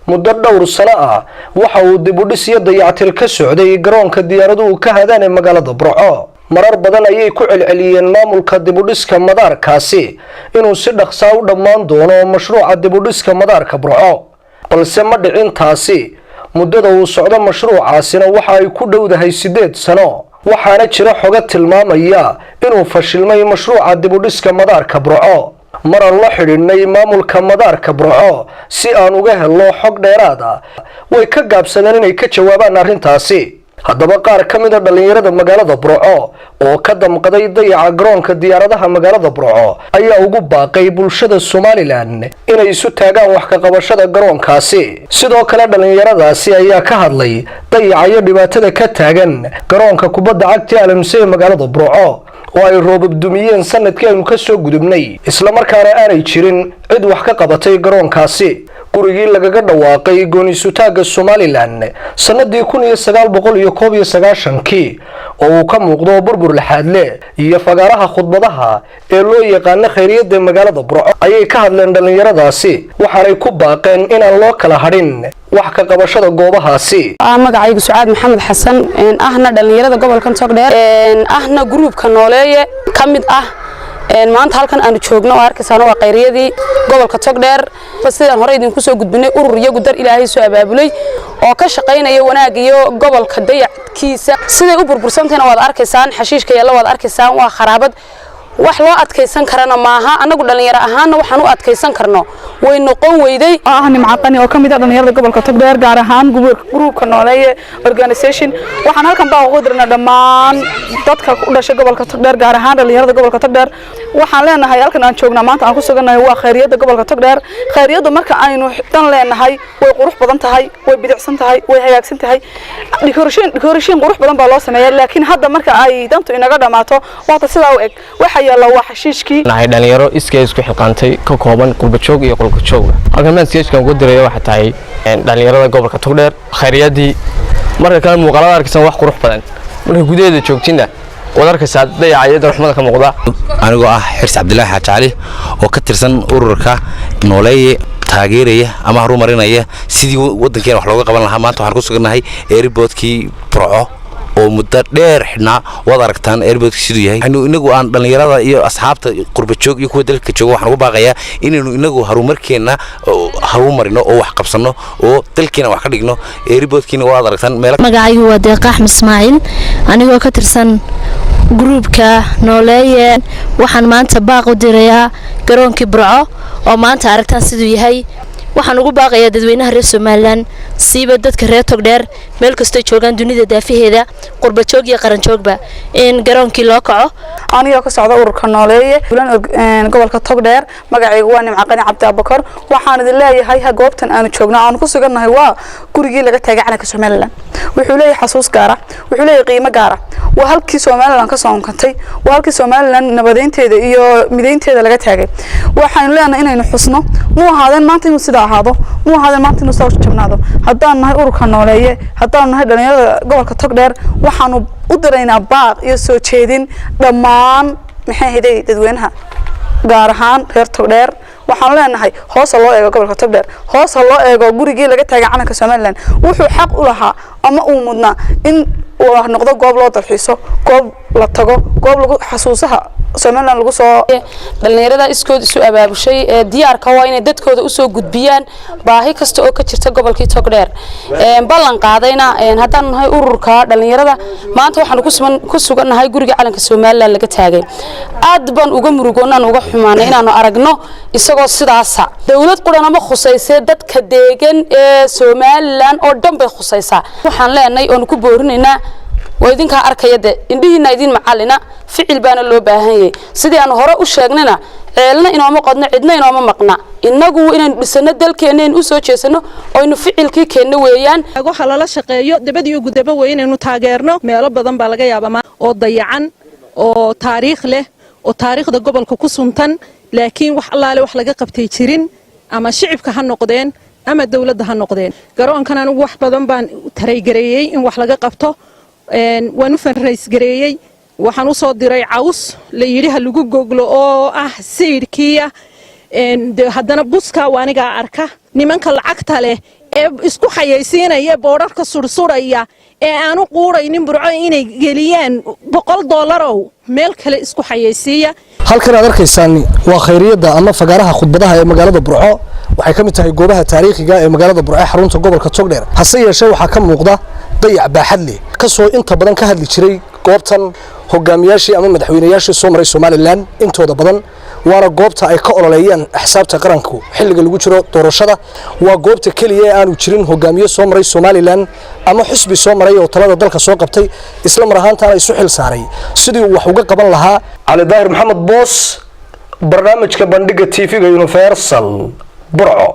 muddo dhowr sano ah waxa uu dib u dhis iyo dayactir ka socday garoonka diyaaraduhu ka hadaan ee magaalada Burco marar badan ayay ku celceliyeen maamulka dib u dhiska madaarkaasi inuu si dhaqso ah u dhammaan doono mashruuca dib u dhiska madaarka Burco balse ma dhicin taasi muddada uu socdo mashruucaasina waxa ay ku dhowdahay 8 sano waxaana jira xoga tilmaamaya inuu fashilmay mashruuca dib u dhiska madaarka Burco marar la xidhiidhnay maamulka madaarka Burco si aan uga helno xog dheeraad ah way ka gaabsadeen inay ka jawaabaan arrintaasi haddaba qaar ka mid ah dhalinyarada magaalada Burco oo ka damqaday dayaca garoonka diyaaradaha magaalada Burco ayaa ugu baaqay bulshada Somaliland inay isu taagaan wax ka qabashada garoonkaasi sidoo kale dhalinyaradaasi ayaa ka hadlay dayaca iyo dhibaatada ka taagan garoonka kubadda cagta Alamse ee magaalada Burco oo ay roobab dumiyeen sanadkii aynu ka soo gudubnay isla markaana aanay jirin cid wax ka qabatay garoonkaasi gurigii lagaga dhawaaqay gooni-sutaaga Somaliland sanadii 1991 oo uu ka muuqdo burbur laxaad leh iyo fagaaraha khudbadaha ee loo yaqaan khayriyada magaalada Burco ayay ka hadleen dhalinyaradaasi waxaanay ku baaqeen inaan loo kala hadhin wax ka qabashada goobahaasi magacaygu Sucaad Maxamed Xasan ahna dhalinyarada gobolka Togdheer ahna groupka nooleeye kamid ah maanta halkan aanu joogno oo arkaysan waa qayriyadii gobolka Togdheer sidaan hore idinku soo gudbinay urur iyagu dar Ilaahay soo abaabulay oo ka shaqeynaya wanaag iyo gobolka dayackiisa siday u burbursantayna waad arkaysaan xashiishka yalla waad arkaysaan waa kharaabad wax loo adkeysan karana maaha anagu dhalinyaro ahaan waxaan u adkeysan karno way noqon weyday nimcaqani oo kamid ah dhalinyarada gobolka Togdheer gaar ahaan groupka nooleeye organization waxaan halkan baa ugu dirnaa dhammaan dadka u dhashay gobolka Togdheer gaar ahaan dhalinyarada gobolka Togdheer waxaan leenahay halkan aan joognaa maanta aan ku suganahay waa khayriyada gobolka Togdheer khayriyadu marka aynu dan leenahay way qurux badan tahay way bidicsan tahay way hagaagsan tahay decoration qurux badan baa loo sameeyay laakiin hadda marka ay dantu inaga dhamaato waxa sidaa u eg waxa yalla waa xashiishkii dhalinyaro isku xilqaantay ka kooban qurbajoog iyo qolka-joog halkan message-kan ugu diray waxa tahay dhalinyarada gobolka Togdheer khayriyadii marka kale muuqaalada arkaysan wax qurux badan marka gudaheeda joogtina wadarkaysa dayacayada raxmada ka muuqda anigoo ah Xirs Cabdilaahi Xaaji Cali oo ka tirsan ururka nooleeye taageeraya ama horumarinaya sidii wadankeena wax looga qaban lahaa maanta waxaan ku suganahay airport-kii Burco oo muddo dheer xidhnaa wad aragtaan airport sidoo yahay inagu aan dhalinyarada iyo asxaabta qurbajoog iyo kuwa dalka jooga waxaan ugu baaqayaa inaynu inagu horumarkeena horumarino oo wax qabsano oo dalkeena wax ka dhigno airport-kiina wad aragtaan meel magacaygu waa Deeq Axmed Ismaaciil anigoo ka tirsan groupka nooleeye waxaan maanta baaq u dirayaa garoonkii Burco oo maanta aragtaan sidoo yahay waxaan ugu baaqayaa dadweynaha reer Somaliland siiba dadka reer Togdheer meel kasta joogan dunida daafaheeda qurbajoog iyo qaranjoogba in garoonkii loo kaco aniga ka socda ururka nooleeye gobolka Togdheer magacaygu waa Nimcaqani Cabdi Abakar waxaan idin leeyahay goobtan aanu joogno aan ku suganahay waa gurigii laga taagay calanka Somaliland wuxuu leeyahay xasuus gaar ah wuxuu leeyahay qiimo gaar ah waa halkii Somaliland ka soo kantay waa halkii Somaliland nabadeynteeda iyo mideynteeda laga taagay waxaan leenahay inaynu xusno muu ahaadeen maanta inuu sida ahaado muu ahaadeen maanta inuu soo jabnaado haddaan nahay ururka nooleeye haddaan nahay dhalinyarada gobolka Togdheer waxaanu u diraynaa baaq iyo soo jeedin dhammaan maxay hiday dadweynaha gaar ahaan reer Togdheer waxaan leenahay hoos loo eego gobolka Togdheer hoos loo eego gurigii laga taagay calanka Somaliland wuxuu xaq u lahaa ama uu mudnaa in uu noqdo goob loo dalxiiso goob la tago goob lagu xasuusaha Somaliland lagu soo dhalinyarada iskood isu abaabushay diyaarka waa inay dadkooda u soo gudbiyaan baahi kasta oo ka jirta gobolka Togdheer ballan qaadayna haddaan nahay ururka dhalinyarada maanta waxaan ku suganahay guriga calanka Somaliland laga taagay aad baan uga murugoonaan uga xumaanay inaanu aragno isagoo sidaas dawlad qudana ma khusaysay dadka deegan ee Somaliland oo dhan bay khusaysaa waxaan leenahay oo ku boorinaynaa وإذنك أركيده إنديه نايدين معلنا فعل بان اللو باهي سيدي أنا هراء وشاقننا عيلنا إنه ما قدنا عدنا إنه ما مقنا إنه إن بسنة دل كينين أسوأ سنة أو إنه فعل كي كينه ويان أقول حلالا شقيو دبدي يوجد وين إنه تاجرنا ما يلا بدن بالغ يا بما أو ضيعان أو تاريخ له أو تاريخ ده قبل كوكسونتن لكن وحلا له وحلا قبتي تشرين أما شعب كهالنقدين أما الدولة ده هالنقدين قرأن كان واحد بدن بان تري جريء إن وحلا قبته ونفن رئيس جريء وحنو صاد رأي عوس ليريها اللجوج جوجلو أو سير كيا هدنا بوسكا وأنا جا أركا نمان كل عقد له ee isku xayeysiinaya boodharka sursuraya ee aanu quuraynin burco inay geliyaan $100 meel kale isku xayeysiiya halkan aad arkaysaan waa khayriyada ama fagaaraha khudbadaha ee magaalada Burco waxay kamid tahay goobaha taariikhiga ee magaalada Burco xarunta gobolka Togdheer hase yeeshee waxa ka muuqda dayac baaxad leh kasoo inta badan ka hadli jiray goobtan hogaamiyaashii ama madaxweynayaashii soo maray Somaliland intooda badan waana goobta ay ka ololeeyaan axsaabta qaranku xilliga lagu jiro doorashada waa goobta kaliya ee aanu jirin hogaamiye soo maray Somaliland ama xisbi soo maray oo talada dalka soo qabtay isla mar ahaantaana isu xil saaray sidii wax uga qaban lahaa Cali Daahir Maxamed Boos barnaamijka bandhiga TV-ga Universal Burco.